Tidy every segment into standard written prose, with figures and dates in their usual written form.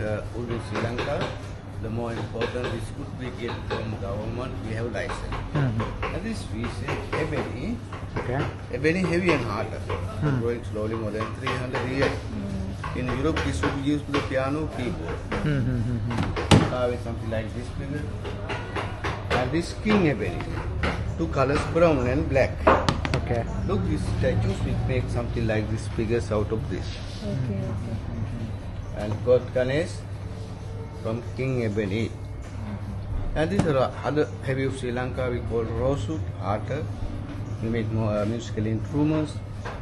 wood in Sri Lanka, the more important is wood we get from government, we have license. And this we say ebony. Okay. Ebony heavy and harder, growing slowly more than 300 years. In Europe, this would be used for the piano keyboard. With something like this figure. And this king ebony, two colors, brown and black. Okay. Look, these statues, we make something like these figures out of this. Okay. And God Ganesh from King Ebony. And these are other heavy of Sri Lanka, we call rosewood, harder. We make more musical instruments,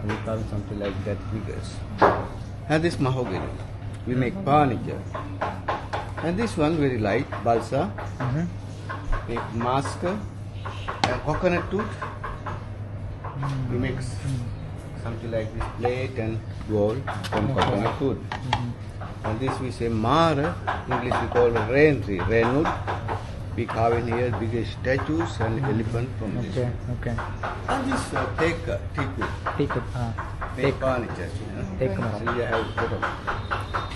and we call something like that figures. And this mahogany, we make furniture. And this one very light, balsa, make mask, and coconut tooth. We make something like this plate and bowl from coconut wood. And this we say mara, English we call rain tree, rainwood. We carve in here big statues and elephant from this. Okay. And this teak Take it. furniture. Teak So mara. we have lot of.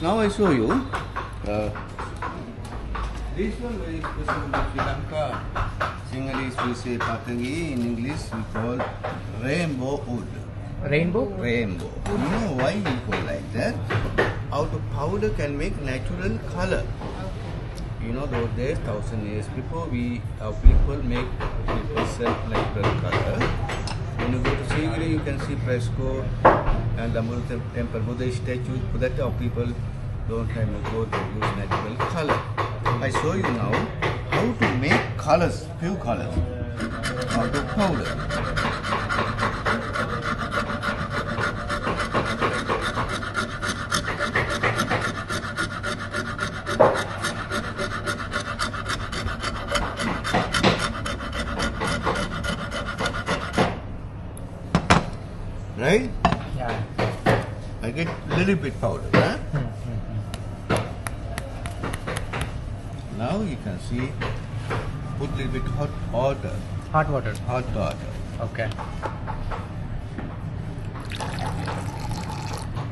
Now I show you. This one very special in Sri Lanka. Sinhalese we say patangi, in English we call rainbow wood. Rainbow? Rainbow. You know why we call like that? Out of powder can make natural color. You know those days, 1,000 years before, our people make natural color. When you go to Sigiri, you can see fresco and the Buddha temple, Buddha statues. For that our people don't have to go to use natural color. I show you now how to make colors, few colors, out of powder. Right? Yeah. I get little bit powder. Huh? Now you can see, put little bit hot water. Hot water. Hot water. Okay.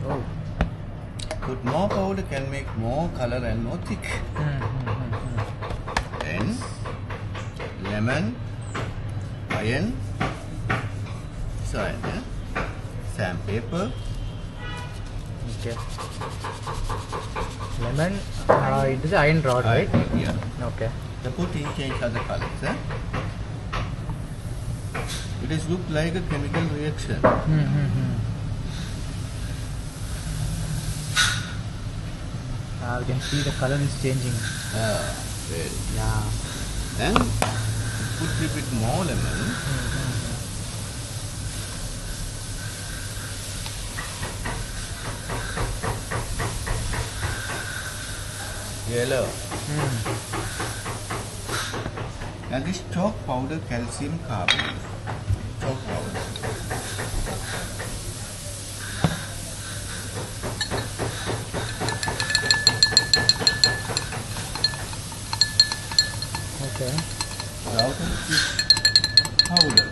Oh. Put more powder can make more color and more thick. Then lemon, iron, sandpaper. Okay. Lemon, it is iron rod, right? Yeah. Okay. The putting change other colors. It is look like a chemical reaction. You can see the color is changing. Very. Yeah. Then put a bit more lemon. Yellow. And this chalk powder, calcium carbonate. Chalk powder. Okay. Out of this powder.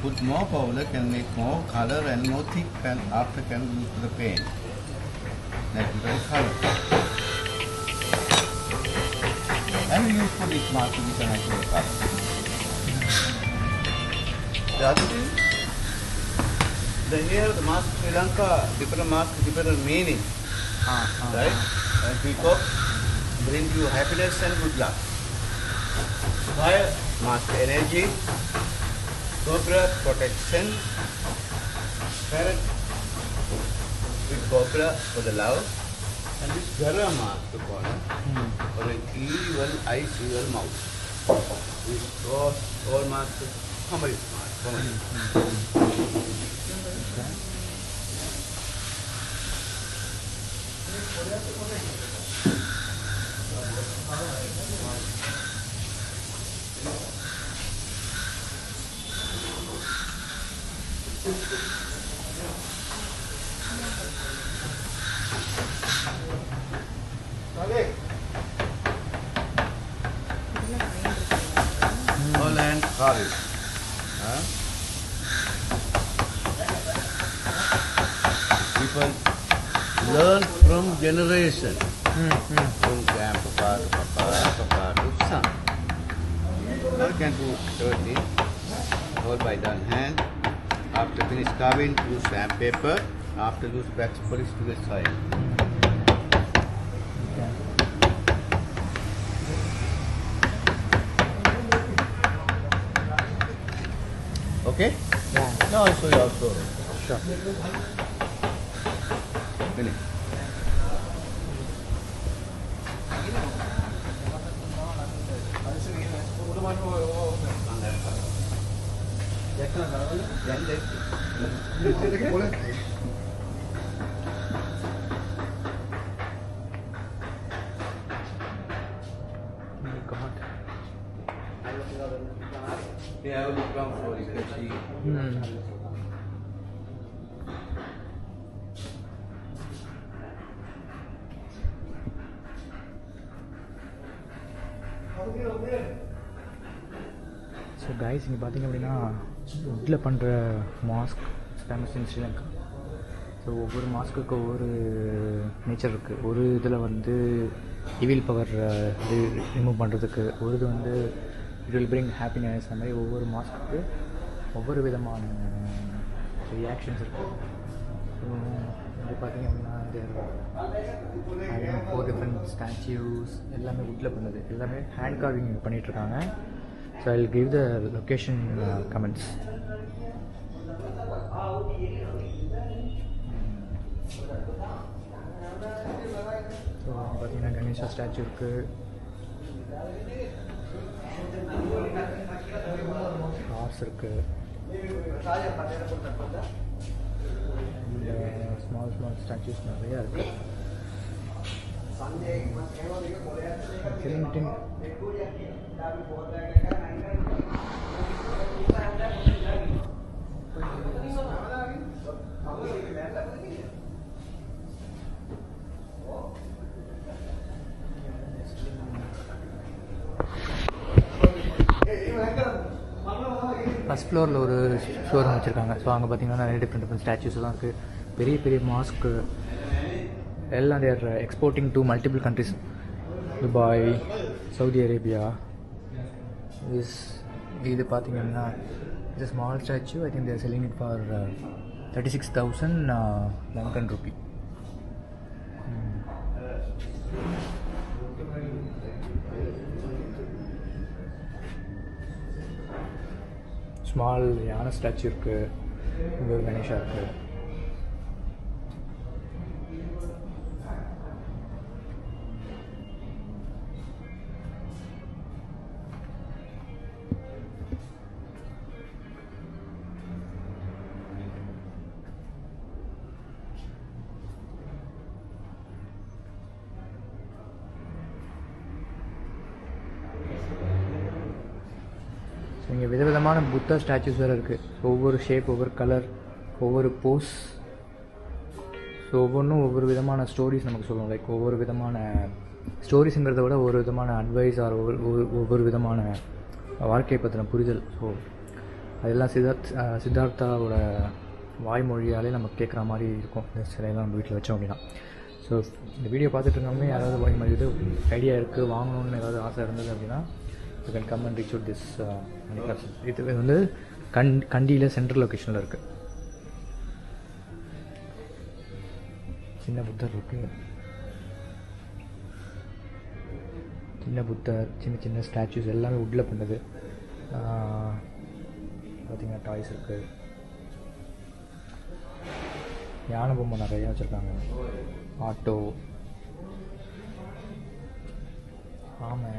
Put more powder can make more color and more thick, and after can use the paint. Natural color. And we use for this mask to be a natural color. The other thing, here the mask Sri Lanka, different mask, different meaning. Right? And peacock bring you happiness and good luck. Fire, mask energy. Cobra, protection. Parrot with cobra for the love. And this Gara mask to corner for an evil eyes, evil mouth. This all mask, comedy mask. Holland Harris. People learn from generation. From grandpapa to papa, papa to son. Now you can do 30, hold by the hand. After finish carving, use sandpaper. After use wax polish to the soil. Okay? Yeah. Now I'll show you also. Sure. Finish. God. Yeah, I will look down for you can see. So guys இங்கே பார்த்தீங்க அப்படின்னா வுட்டில் பண்ணுற mask famous in Sri Lanka. So ஒவ்வொரு மாஸ்க்குக்கு ஒவ்வொரு nature இருக்குது. ஒரு இதில் வந்து இவில் பவர் இது ரிமூவ் பண்ணுறதுக்கு, ஒரு இது வந்து இட் வில் பிரிங் ஹாப்பினஸ். அந்த மாதிரி ஒவ்வொரு மாஸ்க்குக்கு ஒவ்வொரு விதமான ரியாக்ஷன்ஸ் இருக்குது. ஸோ இது பார்த்திங்க அப்படின்னா இந்த 4 டிஃப்ரெண்ட் ஸ்டாச்சுஸ் எல்லாமே வுட்டில் பண்ணுது. எல்லாமே ஹேண்ட் கார்விங் பண்ணிகிட்ருக்காங்க. So I'll give the location comments. So பார்த்தீங்கன்னா கணேஷா ஸ்டாச்சு இருக்கு, ஹார்ஸ் இருக்கு, ஸ்மால் ஸ்டாச்சுஸ் நிறையா இருக்கு. ஃபஸ்ட் ஃப்ளோரில் ஒரு ஷோரூம் வச்சுருக்காங்க. ஸோ அங்கே பார்த்தீங்கன்னா நிறைய டிஃப்ரெண்ட் ஸ்டாச்சுஸ் தான் இருக்குது. பெரிய பெரிய மாஸ்க்கு எல்லாம் there exporting to multiple countries. Dubai, Saudi Arabia. இது பார்த்தீங்கன்னா it's small statue. I think there selling it for 36,000 Lankan rupee. Small யானை ஸ்டாச்சு இருக்குது, இங்கே ஒரு கணேஷா இருக்குது. இங்கே விதவிதமான புத்தா ஸ்டாச்சுஸ் வேறு இருக்குது. ஒவ்வொரு ஷேப், ஒவ்வொரு கலர், ஒவ்வொரு போஸ். ஸோ ஒவ்வொன்றும் ஒவ்வொரு விதமான ஸ்டோரிஸ் நமக்கு சொல்லுவோம். லைக் ஒவ்வொரு விதமான ஸ்டோரிஸுங்கிறத விட ஒவ்வொரு விதமான அட்வைஸ் ஆர் ஒவ்வொரு விதமான வாழ்க்கையை பற்றின புரிதல். ஸோ அதெல்லாம் சித்தார்த்தாவோட வாய்மொழியாலே நம்ம கேட்குற மாதிரி இருக்கும். இந்த சிலையெல்லாம் நம்ம வீட்டில் வச்சோம் அப்படின்னா. ஸோ இந்த வீடியோ பார்த்துட்டு இருந்தோம்னா யாராவது வாங்கி மாதிரி இது ஐடியா இருக்குது, வாங்கணுன்னு ஏதாவது ஆசை இருந்தது அப்படின்னா you can come and reach out this manufacture. இது வந்து கண்டியில் சென்ட்ரல் லொக்கேஷனில் இருக்குது. சின்ன புத்தர் இருக்குது, சின்ன புத்தர், சின்ன சின்ன ஸ்டாச்சுஸ் எல்லாமே வுட்டில் பண்ணுது. பார்த்திங்கன்னா டாய்ஸ் இருக்குது, யானை பொம்மை நிறையா வச்சுருக்காங்க, ஆட்டோ, ஆமை.